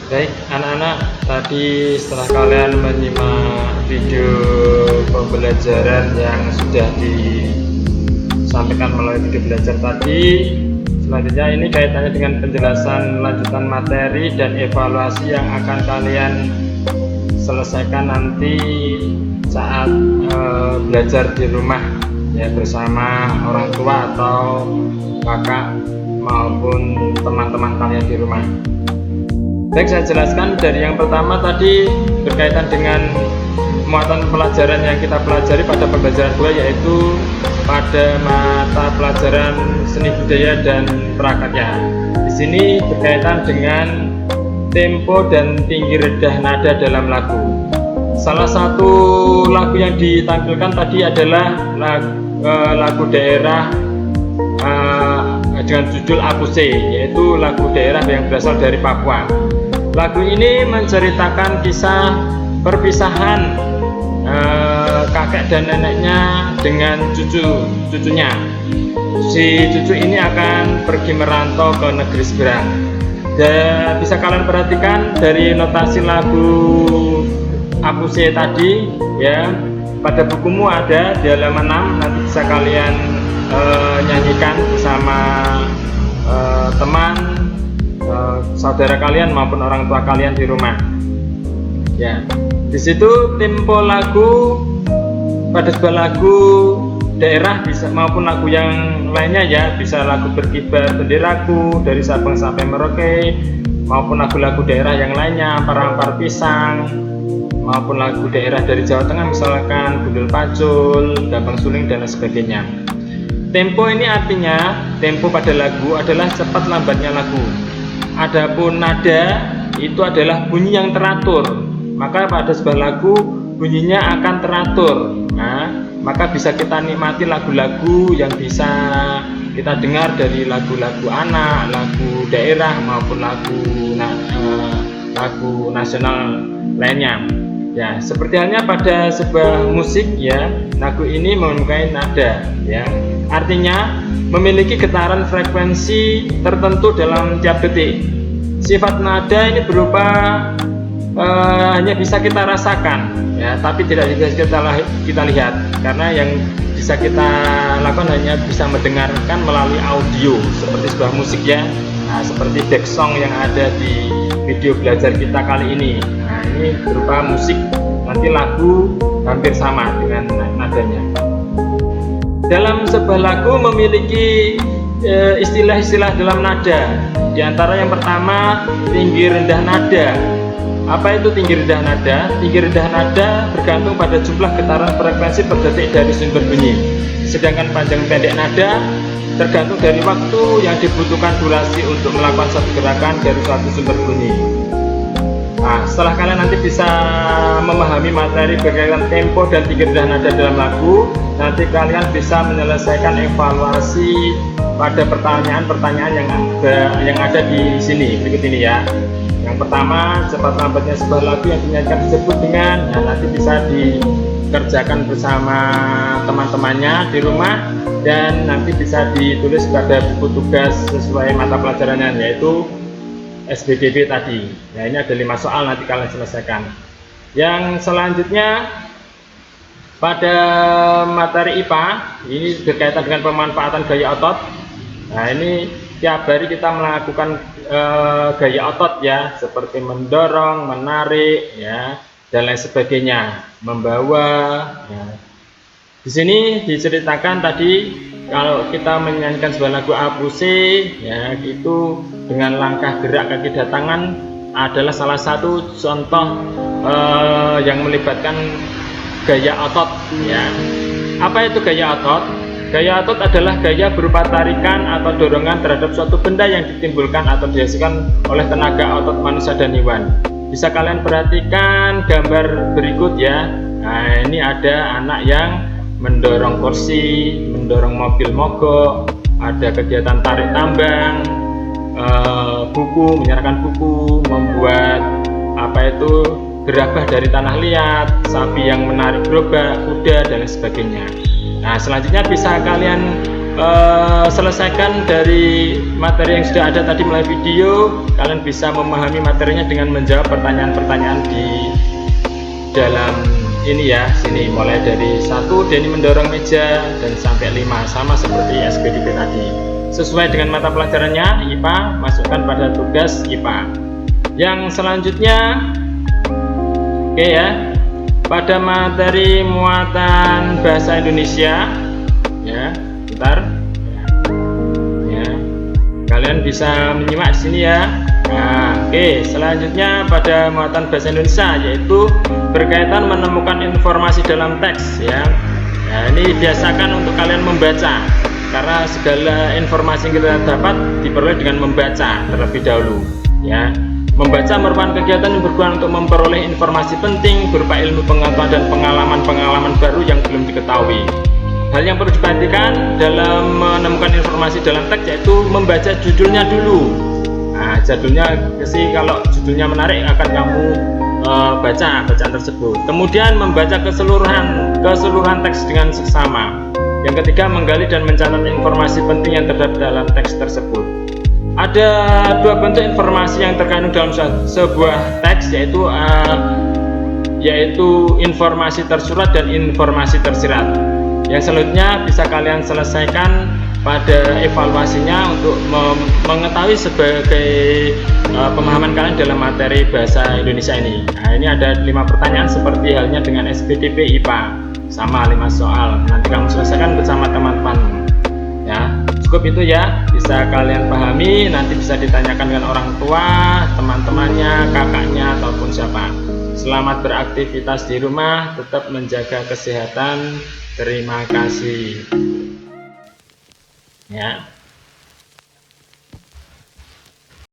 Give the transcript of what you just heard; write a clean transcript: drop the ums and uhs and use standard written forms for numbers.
Baik anak-anak, tadi setelah kalian menyimak video pembelajaran yang sudah disampaikan melalui video belajar tadi, selanjutnya ini kaitannya dengan penjelasan lanjutan materi dan evaluasi yang akan kalian selesaikan nanti saat belajar di rumah ya, bersama orang tua atau kakak maupun teman-teman kalian di rumah. Baik, saya jelaskan dari yang pertama tadi berkaitan dengan muatan pelajaran yang kita pelajari pada pembelajaran 2, yaitu pada mata pelajaran seni budaya dan prakarya. Di sini berkaitan dengan tempo dan tinggi rendah nada dalam lagu. Salah satu lagu yang ditampilkan tadi adalah lagu daerah dengan judul Apuse, yaitu lagu daerah yang berasal dari Papua. Lagu ini menceritakan kisah perpisahan kakek dan neneknya dengan cucunya. Si cucu ini akan pergi merantau ke negeri seberang. Dan bisa kalian perhatikan dari notasi lagu Apuse tadi ya, pada bukumu ada di halaman 6, nanti bisa kalian nyanyikan bersama teman, saudara kalian maupun orang tua kalian di rumah. Ya, di situ tempo lagu pada sebuah lagu daerah bisa maupun lagu yang lainnya ya, bisa lagu Berkibar Benderaku dari Sabang sampai Merauke, maupun lagu-lagu daerah yang lainnya, Parampar Pisang, maupun lagu daerah dari Jawa Tengah misalkan Gundul Pacul, Gambang Suling dan lain sebagainya. Tempo ini artinya tempo pada lagu adalah cepat lambatnya lagu. Adapun nada itu adalah bunyi yang teratur. Maka pada sebuah lagu bunyinya akan teratur. Nah, maka bisa kita nikmati lagu-lagu yang bisa kita dengar dari lagu-lagu anak, lagu daerah maupun lagu nasional lainnya. Ya, seperti halnya pada sebuah musik ya, lagu ini memakai nada ya. Artinya memiliki getaran frekuensi tertentu dalam tiap detik. Sifat nada ini berupa hanya bisa kita rasakan ya, tapi tidak bisa kita lihat, karena yang bisa kita lakukan hanya bisa mendengarkan melalui audio seperti sebuah musik ya. Nah, seperti back song yang ada di video belajar kita kali ini. Nah, ini berupa musik, nanti lagu hampir sama dengan nadanya. Dalam sebuah lagu memiliki istilah-istilah dalam nada. Di antara yang pertama, tinggi rendah nada. Apa itu tinggi rendah nada? Tinggi rendah nada bergantung pada jumlah getaran frekuensi per detik dari sumber bunyi. Sedangkan panjang pendek nada tergantung dari waktu yang dibutuhkan durasi untuk melakukan satu gerakan dari suatu sumber bunyi. Nah, setelah kalian nanti bisa memahami materi berkaitan tempo dan tinggi rendah nada dalam lagu, nanti kalian bisa menyelesaikan evaluasi pada pertanyaan-pertanyaan yang ada di sini berikut ini ya. Yang pertama, cepat lambatnya sebuah lagu yang dinyanyikan disebut dengan, nah, nanti bisa dikerjakan bersama teman-temannya di rumah, dan nanti bisa ditulis pada buku tugas sesuai mata pelajarannya, yaitu SBDB tadi. Nah, ini ada 5 soal, nanti kalian selesaikan. Yang selanjutnya pada materi IPA ini berkaitan dengan pemanfaatan gaya otot. Nah, ini tiap hari kita melakukan gaya otot ya, seperti mendorong, menarik ya, dan lain sebagainya, membawa ya. Di sini diceritakan tadi kalau kita menyanyikan sebuah lagu Apuse ya, itu dengan langkah gerak kaki dan tangan adalah salah satu contoh yang melibatkan gaya otot ya. Apa itu gaya otot? Gaya otot adalah gaya berupa tarikan atau dorongan terhadap suatu benda yang ditimbulkan atau dihasilkan oleh tenaga otot manusia dan hewan. Bisa kalian perhatikan gambar berikut ya. Nah, ini ada anak yang mendorong kursi, mendorong mobil mogok, ada kegiatan tarik tambang, buku, menyerahkan buku, membuat gerabah dari tanah liat, sapi yang menarik gerobak, kuda dan lain sebagainya. Nah, selanjutnya bisa kalian selesaikan dari materi yang sudah ada tadi melalui video, kalian bisa memahami materinya dengan menjawab pertanyaan-pertanyaan di dalam ini ya, sini mulai dari 1 Denny mendorong meja dan sampai 5 sama seperti SPDP tadi. Sesuai dengan mata pelajarannya IPA, masukkan pada tugas IPA. Yang selanjutnya oke ya, pada materi muatan bahasa Indonesia ya, bentar ya, kalian bisa menyimak di sini ya. Nah, oke, selanjutnya pada muatan bahasa Indonesia yaitu berkaitan menemukan informasi dalam teks ya. Nah, ini biasakan untuk kalian membaca karena segala informasi yang kita dapat diperoleh dengan membaca terlebih dahulu ya. Membaca merupakan kegiatan yang berguna untuk memperoleh informasi penting berupa ilmu pengetahuan dan pengalaman-pengalaman baru yang belum diketahui. Hal yang perlu diperhatikan dalam menemukan informasi dalam teks yaitu membaca judulnya dulu. Nah, judulnya sih kalau judulnya menarik akan kamu baca bacaan tersebut. Kemudian membaca keseluruhan teks dengan seksama. Yang ketiga, menggali dan mencatat informasi penting yang terdapat dalam teks tersebut. Ada dua bentuk informasi yang terkandung dalam sebuah teks yaitu informasi tersurat dan informasi tersirat. Yang selanjutnya bisa kalian selesaikan pada evaluasinya untuk mengetahui sebagai pemahaman kalian dalam materi bahasa Indonesia ini. Nah, ini ada 5 pertanyaan seperti halnya dengan SPDP IPA, sama 5 soal. Nanti kamu selesaikan bersama teman-teman. Ya, cukup itu ya, bisa kalian pahami, nanti bisa ditanyakan dengan orang tua, teman-temannya, kakaknya ataupun siapa. Selamat beraktivitas di rumah, tetap menjaga kesehatan. Terima kasih. Ya.